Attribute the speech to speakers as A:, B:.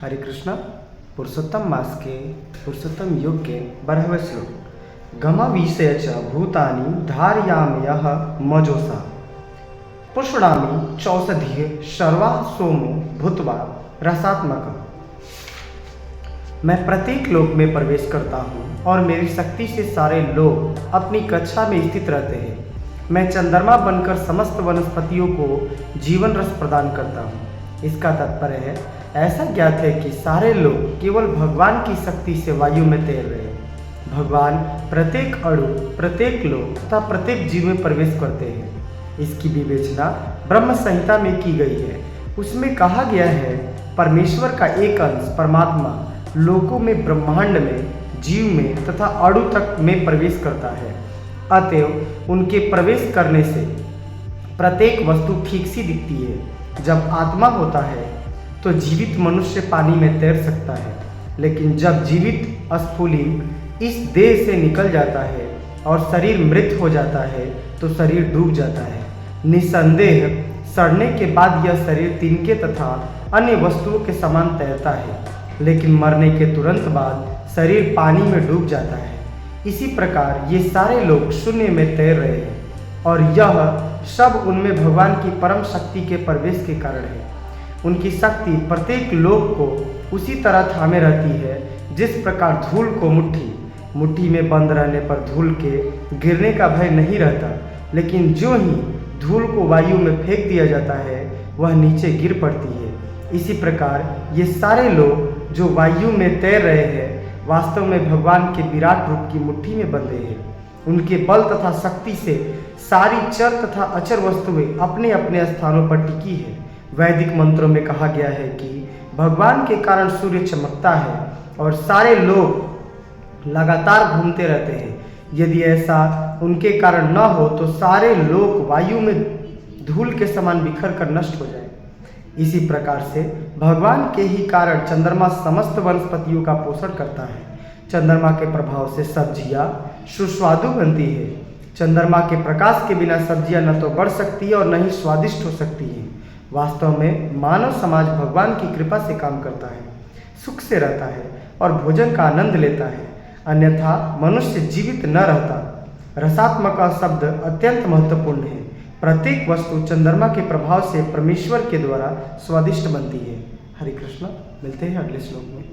A: हरे कृष्णा। पुरुषोत्तम मास के पुरुषोत्तम युग के 12वें श्लोक। गमविषय च भूतानि धारयाम्यह मजोसा पुष्णामि चौषधिः सर्वा सोमो भूत्वा रसात्मक। मैं प्रत्येक लोक में प्रवेश करता हूँ और मेरी शक्ति से सारे लोग अपनी कक्षा में स्थित रहते हैं। मैं चंद्रमा बनकर समस्त वनस्पतियों को जीवन रस प्रदान करता हूँ। इसका तात्पर्य है, ऐसा ज्ञात है कि सारे लोग केवल भगवान की शक्ति से वायु में तैर रहे हैं। भगवान प्रत्येक अणु, प्रत्येक लोक तथा प्रत्येक जीव में प्रवेश करते हैं। इसकी विवेचना ब्रह्म संहिता में की गई है। उसमें कहा गया है, परमेश्वर का एक अंश परमात्मा लोकों में, ब्रह्मांड में, जीव में तथा अणु तक में प्रवेश करता है। अतएव उनके प्रवेश करने से प्रत्येक वस्तु ठीक सी दिखती है। जब आत्मा होता है तो जीवित मनुष्य पानी में तैर सकता है, लेकिन जब जीवित स्फुलिंग इस देह से निकल जाता है और शरीर मृत हो जाता है तो शरीर डूब जाता है। निसंदेह सड़ने के बाद यह शरीर तिनके तथा अन्य वस्तुओं के समान तैरता है, लेकिन मरने के तुरंत बाद शरीर पानी में डूब जाता है। इसी प्रकार ये सारे लोग शून्य में तैर रहे हैं और यह सब उनमें भगवान की परम शक्ति के प्रवेश के कारण है। उनकी शक्ति प्रत्येक लोक को उसी तरह थामे रहती है जिस प्रकार धूल को मुट्ठी में बंद रहने पर धूल के गिरने का भय नहीं रहता, लेकिन जो ही धूल को वायु में फेंक दिया जाता है वह नीचे गिर पड़ती है। इसी प्रकार ये सारे लोग जो वायु में तैर रहे हैं वास्तव में भगवान के विराट रूप की मुट्ठी में बंधे हैं। उनके बल तथा शक्ति से सारी चर तथा अचर वस्तुएं अपने अपने स्थानों पर टिकी है। वैदिक मंत्रों में कहा गया है कि भगवान के कारण सूर्य चमकता है और सारे लोग लगातार घूमते रहते हैं। यदि ऐसा उनके कारण न हो तो सारे लोग वायु में धूल के समान बिखर कर नष्ट हो जाए। इसी प्रकार से भगवान के ही कारण चंद्रमा समस्त वनस्पतियों का पोषण करता है। चंद्रमा के प्रभाव से सब्जियां सुस्वादु बनती है। चंद्रमा के प्रकाश के बिना सब्जियां न तो बढ़ सकती है और न ही स्वादिष्ट हो सकती हैं। वास्तव में मानव समाज भगवान की कृपा से काम करता है, सुख से रहता है और भोजन का आनंद लेता है, अन्यथा मनुष्य जीवित न रहता। रसात्मक का शब्द अत्यंत महत्वपूर्ण है। प्रत्येक वस्तु चंद्रमा के प्रभाव से परमेश्वर के द्वारा स्वादिष्ट बनती है। हरे कृष्ण। मिलते हैं अगले श्लोक में।